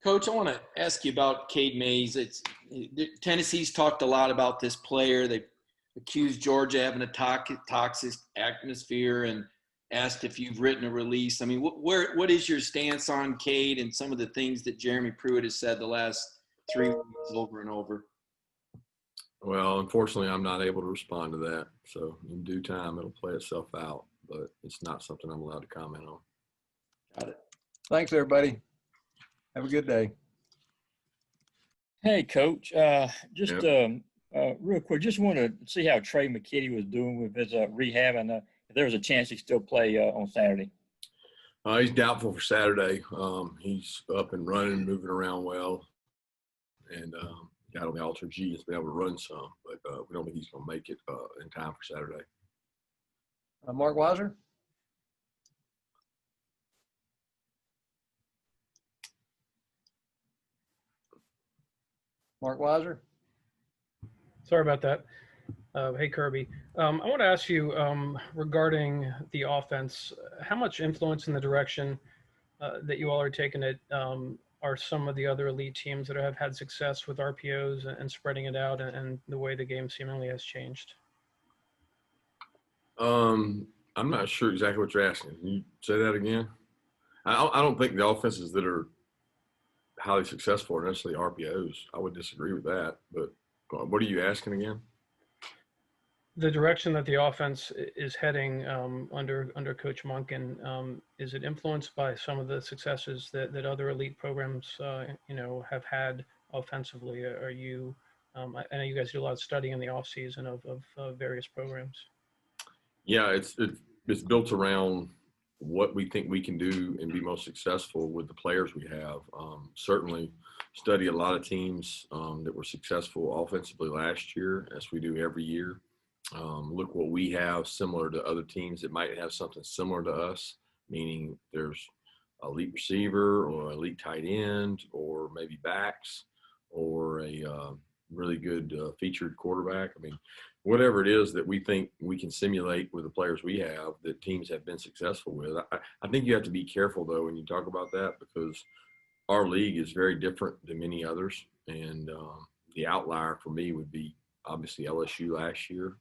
Coach, I want to ask you about Cade Mays. Tennessee's talked a lot about this player. They accused Georgia having a toxic atmosphere and asked if you've written a release. I mean, what is your stance on Cade and some of the things that Jeremy Pruitt has said the last 3 weeks over and over? Well, unfortunately, I'm not able to respond to that. So in due time, it'll play itself out, but it's not something I'm allowed to comment on. Got it. Thanks, everybody. Have a good day. Hey, Coach. Real quick, just want to see how Trey McKinnon was doing with his rehab, and if there was a chance he still play on Saturday. He's doubtful for Saturday. He's up and running, moving around well, and got on the alter G. He's been able to run some, but we don't think he's going to make it in time for Saturday. Mark Weiser. Mark Weiser. Sorry about that. Hey, Kirby. I want to ask you regarding the offense, how much influence in the direction that you all are taking it are some of the other elite teams that have had success with RPOs and spreading it out and the way the game seemingly has changed? I'm not sure exactly what you're asking. Can you say that again? I don't think the offenses that are highly successful are necessarily RPOs. I would disagree with that, but what are you asking again? The direction that the offense is heading under Coach Monken, is it influenced by some of the successes that other elite programs, have had offensively? Are you? I know you guys do a lot of studying in the off season of various programs. Yeah, it's built around what we think we can do and be most successful with the players we have. Certainly study a lot of teams that were successful offensively last year, as we do every year. Look what we have similar to other teams that might have something similar to us, meaning there's a elite receiver or elite tight end or maybe backs or a really good featured quarterback. I mean, whatever it is that we think we can simulate with the players we have that teams have been successful with. I think you have to be careful, though, when you talk about that, because our league is very different than many others. And the outlier for me would be obviously LSU last year,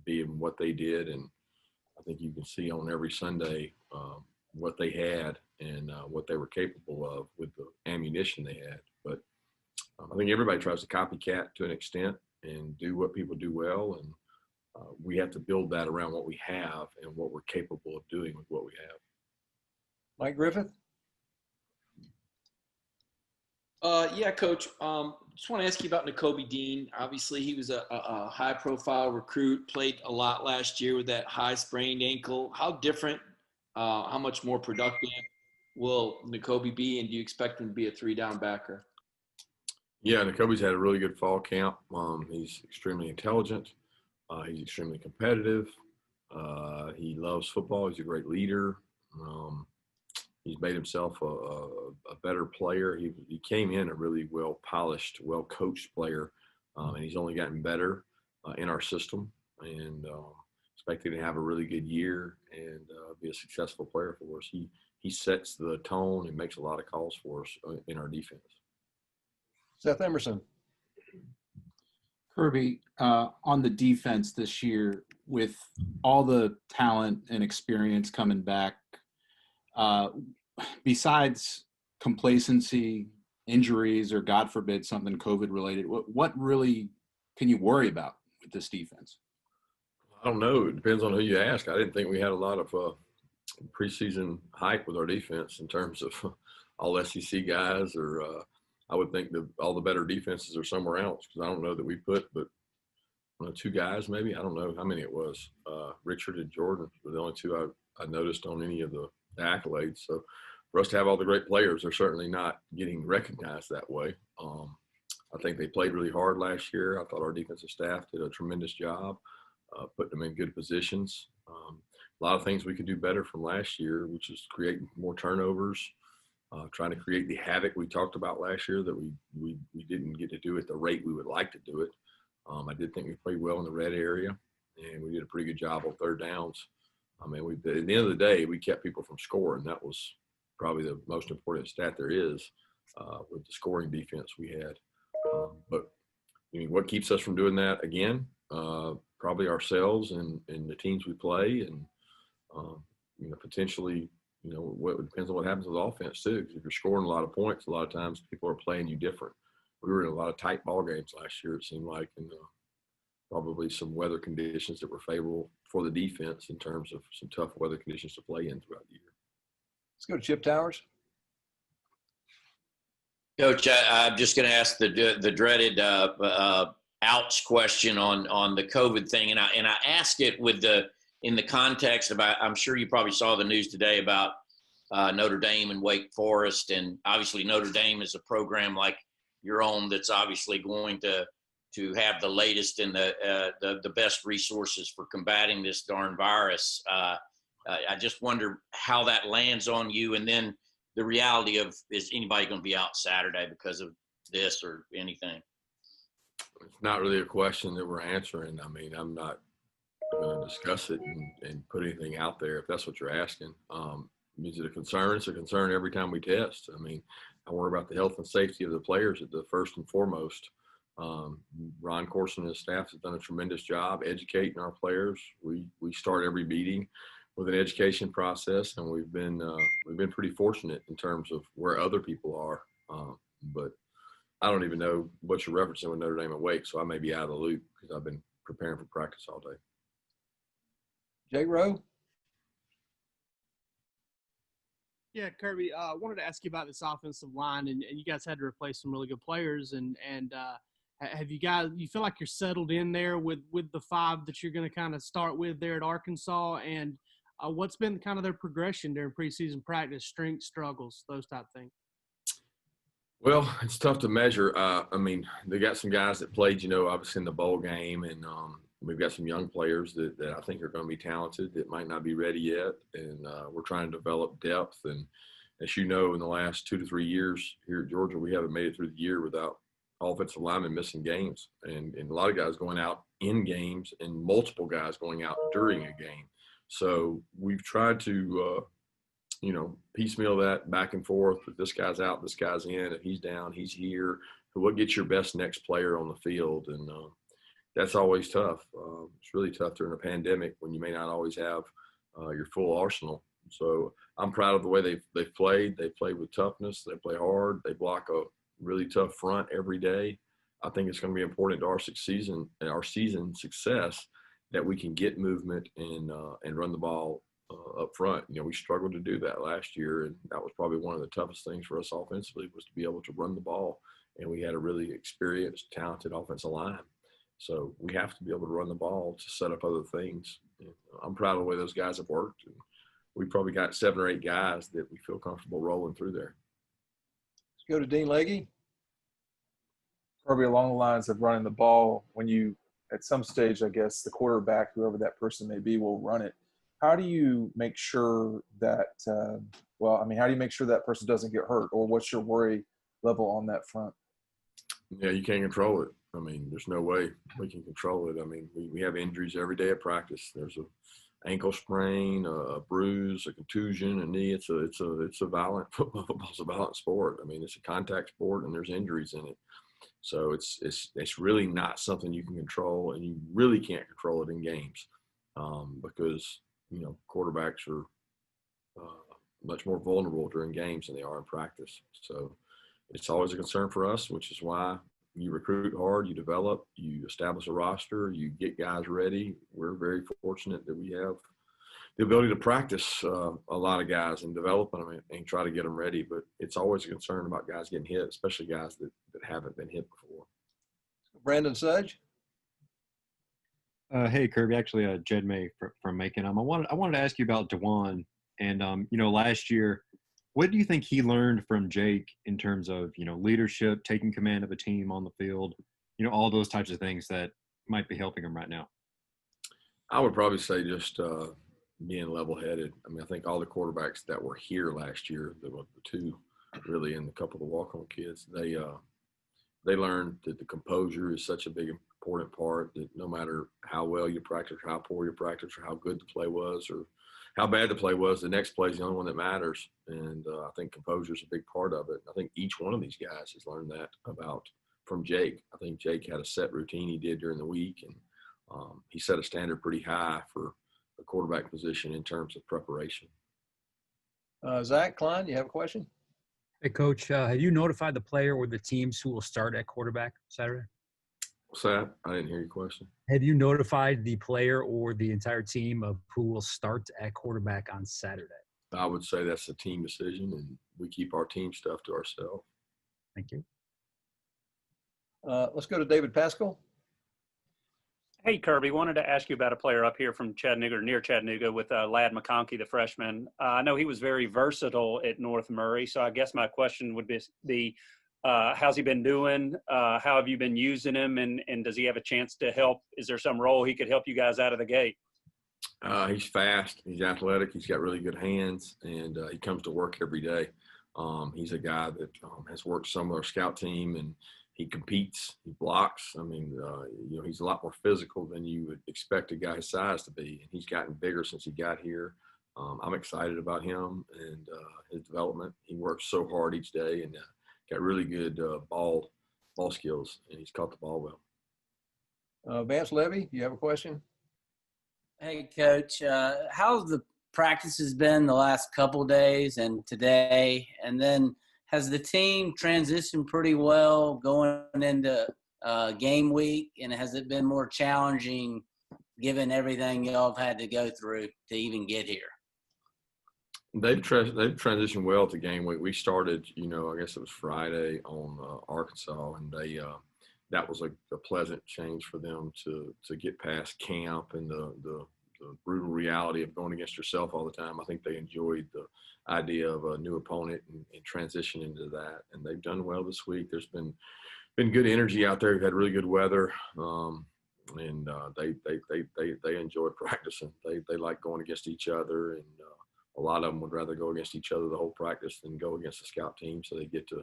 being what they did. And I think you can see on every Sunday what they had and what they were capable of with the ammunition they had. But I think everybody tries to copycat to an extent and do what people do well. And we have to build that around what we have and what we're capable of doing with what we have. Mike Griffith. Yeah, Coach. Just want to ask you about Nico Dean. Obviously, he was a high-profile recruit, played a lot last year with that high sprained ankle. How different, how much more productive will Nico be, and do you expect him to be a three-down backer? Yeah, Nico's had a really good fall camp. He's extremely intelligent. He's extremely competitive. He loves football. He's a great leader. He's made himself a better player. He came in a really well-polished, well-coached player, and he's only gotten better in our system. And expecting to have a really good year and be a successful player for us. He sets the tone and makes a lot of calls for us in our defense. Seth Emerson. Kirby, on the defense this year, with all the talent and experience coming back, besides complacency, injuries, or God forbid something COVID related, what really can you worry about with this defense? I don't know. It depends on who you ask. I didn't think we had a lot of preseason hype with our defense in terms of all SEC guys, or I would think that all the better defenses are somewhere else, because I don't know that we put but two guys maybe. I don't know how many it was. Richard and Jordan were the only two I noticed on any of the accolades. So for us to have all the great players, they're certainly not getting recognized that way. I think they played really hard last year. I thought our defensive staff did a tremendous job putting them in good positions. A lot of things we could do better from last year, which is create more turnovers, trying to create the havoc we talked about last year that we didn't get to do at the rate we would like to do it. I did think we played well in the red area, and we did a pretty good job on third downs. I mean, at the end of the day, we kept people from scoring. That was probably the most important stat there is. with the scoring defense we had. But I mean, what keeps us from doing that again? Probably ourselves and the teams we play, and potentially, what depends on what happens with offense too. Because if you're scoring a lot of points, a lot of times people are playing you different. We were in a lot of tight ball games last year, it seemed like, and probably some weather conditions that were favorable for the defense in terms of some tough weather conditions to play in throughout the year. Let's go to Chip Towers. Coach, I'm just going to ask the dreaded ouch question on the COVID thing, and I ask it in the context of, I'm sure you probably saw the news today about Notre Dame and Wake Forest, and obviously Notre Dame is a program like your own that's obviously going to have the latest and the best resources for combating this darn virus. I just wonder how that lands on you, and then the reality of, is anybody going to be out Saturday because of this or anything? It's not really a question that we're answering. I mean, I'm not going to discuss it and put anything out there if that's what you're asking. Is it a concern? It's a concern every time we test. I mean, I worry about the health and safety of the players at the first and foremost. Ron Corson and his staff have done a tremendous job educating our players. We start every meeting with an education process, and we've been pretty fortunate in terms of where other people are. But I don't even know what you're referencing with Notre Dame and Wake, so I may be out of the loop because I've been preparing for practice all day. Jay Rowe. Yeah, Kirby, I wanted to ask you about this offensive line, and you guys had to replace some really good players, and have you guys, you feel like you're settled in there with the five that you're going to kind of start with there at Arkansas, and what's been kind of their progression during preseason practice, strengths, struggles, those type of things? Well, it's tough to measure. I mean, they got some guys that played, obviously in the bowl game, and we've got some young players that I think are going to be talented that might not be ready yet, and we're trying to develop depth. And as you know, in the last 2 to 3 years here at Georgia, we haven't made it through the year without offensive linemen missing games, and a lot of guys going out in games and multiple guys going out during a game. So we've tried to, piecemeal that back and forth. If this guy's out, this guy's in. If he's down, he's here. What gets your best next player on the field? And that's always tough. It's really tough during a pandemic when you may not always have your full arsenal. So I'm proud of the way they've played. They played with toughness. They play hard. They block a really tough front every day. I think it's going to be important to our season success that we can get movement and run the ball up front. We struggled to do that last year, and that was probably one of the toughest things for us offensively, was to be able to run the ball. And we had a really experienced, talented offensive line. So we have to be able to run the ball to set up other things. And I'm proud of the way those guys have worked. And we probably got 7 or 8 guys that we feel comfortable rolling through there. Let's go to Dean Legge. Probably along the lines of running the ball, when you, at some stage, I guess, the quarterback, whoever that person may be, will run it. How do you make sure that, how do you make sure that person doesn't get hurt, or what's your worry level on that front? Yeah, you can't control it. I mean, there's no way we can control it. I mean, we have injuries every day at practice. There's a ankle sprain, a bruise, a contusion, a knee. It's a violent football's a violent sport. I mean, it's a contact sport, and there's injuries in it. So it's really not something you can control, and you really can't control it in games because quarterbacks are much more vulnerable during games than they are in practice. So it's always a concern for us, which is why you recruit hard, you develop, you establish a roster, you get guys ready. We're very fortunate that we have the ability to practice a lot of guys and develop them and try to get them ready. But it's always a concern about guys getting hit, especially guys that haven't been hit before. Brandon Sudge. Hey, Kirby. Actually, Jed May from Macon. I wanted to ask you about DeJuan. And, last year, what do you think he learned from Jake in terms of, leadership, taking command of a team on the field, all those types of things that might be helping him right now? I would probably say just being level-headed. I mean, I think all the quarterbacks that were here last year, the 2 really and a couple of the walk-on kids, they learned that the composure is such a big important part, that no matter how well you practice, or how poor you practice, or how good the play was, or how bad the play was. The next play is the only one that matters, and I think composure is a big part of it. I think each one of these guys has learned that from Jake. I think Jake had a set routine he did during the week, and he set a standard pretty high for the quarterback position in terms of preparation. Zach Klein, you have a question? Hey, Coach, have you notified the player or the teams who will start at quarterback Saturday? What's that? I didn't hear your question. Have you notified the player or the entire team of who will start at quarterback on Saturday? I would say that's a team decision, and we keep our team stuff to ourselves. Thank you. Let's go to David Pascal. Hey, Kirby, wanted to ask you about a player up here from Chattanooga, or near Chattanooga, with Lad McCaleb, the freshman. I know he was very versatile at North Murray, so I guess my question would be how's he been doing? How have you been using him, and does he have a chance to help? Is there some role he could help you guys out of the gate? He's fast. He's athletic. He's got really good hands, and he comes to work every day. He's a guy that has worked some with our scout team, and he competes, he blocks. I mean, he's a lot more physical than you would expect a guy his size to be. And he's gotten bigger since he got here. I'm excited about him and his development. He works so hard each day and got really good ball skills, and he's caught the ball well. Vance Levy, you have a question? Hey, Coach. How's the practices been the last couple of days and today? And then has the team transitioned pretty well going into game week? And has it been more challenging given everything y'all have had to go through to even get here? They've transitioned well to game week. We started, I guess it was Friday on Arkansas, and that was a pleasant change for them to get past camp and the brutal reality of going against yourself all the time. I think they enjoyed the idea of a new opponent and transition into that, and they've done well this week. There's been good energy out there. We've had really good weather, and they enjoy practicing. They like going against each other, and a lot of them would rather go against each other the whole practice than go against the scout team, so they get to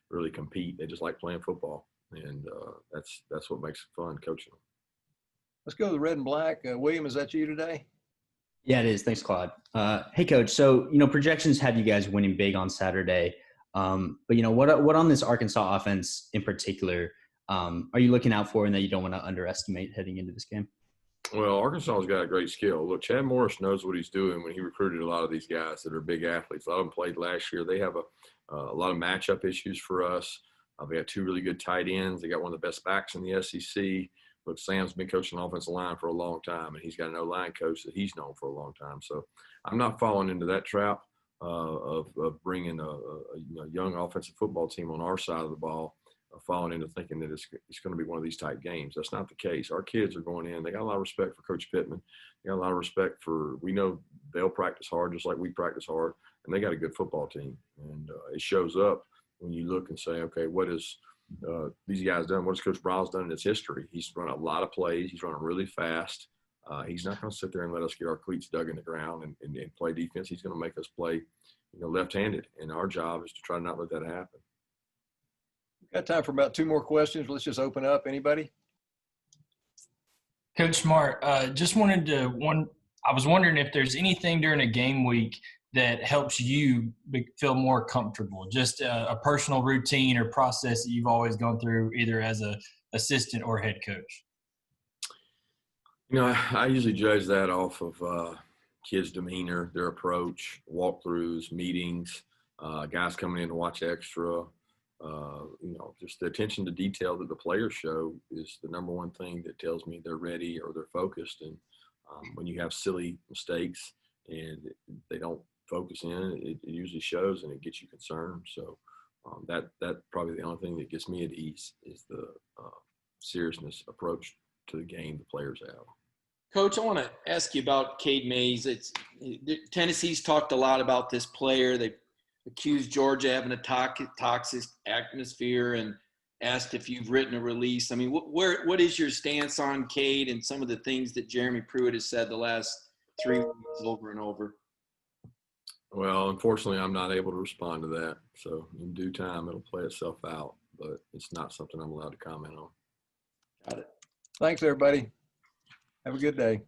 really compete. They just like playing football, and that's what makes it fun coaching them. Let's go to the red and black. William, is that you today? Yeah, it is. Thanks, Claude. Hey, Coach. So, projections have you guys winning big on Saturday. But, what on this Arkansas offense in particular are you looking out for and that you don't want to underestimate heading into this game? Well, Arkansas's got a great skill. Look, Chad Morris knows what he's doing when he recruited a lot of these guys that are big athletes. A lot of them played last year. They have a lot of matchup issues for us. They got two really good tight ends. They got one of the best backs in the SEC. Look, Sam's been coaching offensive line for a long time, and he's got an O-line coach that he's known for a long time. So I'm not falling into that trap of bringing a young offensive football team on our side of the ball, falling into thinking that it's going to be one of these tight games. That's not the case. Our kids are going in. They got a lot of respect for Coach Pittman. They got a lot of respect we know they'll practice hard just like we practice hard, and they got a good football team. And it shows up when you look and say, okay, what is these guys done? What has Coach Bryles done in his history? He's run a lot of plays. He's running really fast. He's not going to sit there and let us get our cleats dug in the ground and play defense. He's going to make us play, left-handed, and our job is to try to not let that happen. We've got time for about two more questions. Let's just open up. Anybody? Coach Smart, I was wondering if there's anything during a game week that helps you feel more comfortable, just a personal routine or process that you've always gone through either as a assistant or head coach? I usually judge that off of kids' demeanor, their approach, walkthroughs, meetings, guys coming in to watch extra. Just the attention to detail that the players show is the number one thing that tells me they're ready or they're focused. And when you have silly mistakes and they don't focus in, it usually shows and it gets you concerned. So that probably the only thing that gets me at ease is the seriousness approach to the game the players have. Coach, I want to ask you about Cade Mays. Tennessee's talked a lot about this player. They accused Georgia of having a toxic atmosphere and asked if you've written a release. I mean, what is your stance on Cade and some of the things that Jeremy Pruitt has said the last 3 weeks over and over? Well, unfortunately, I'm not able to respond to that. So in due time, it'll play itself out, but it's not something I'm allowed to comment on. Got it. Thanks, everybody. Have a good day.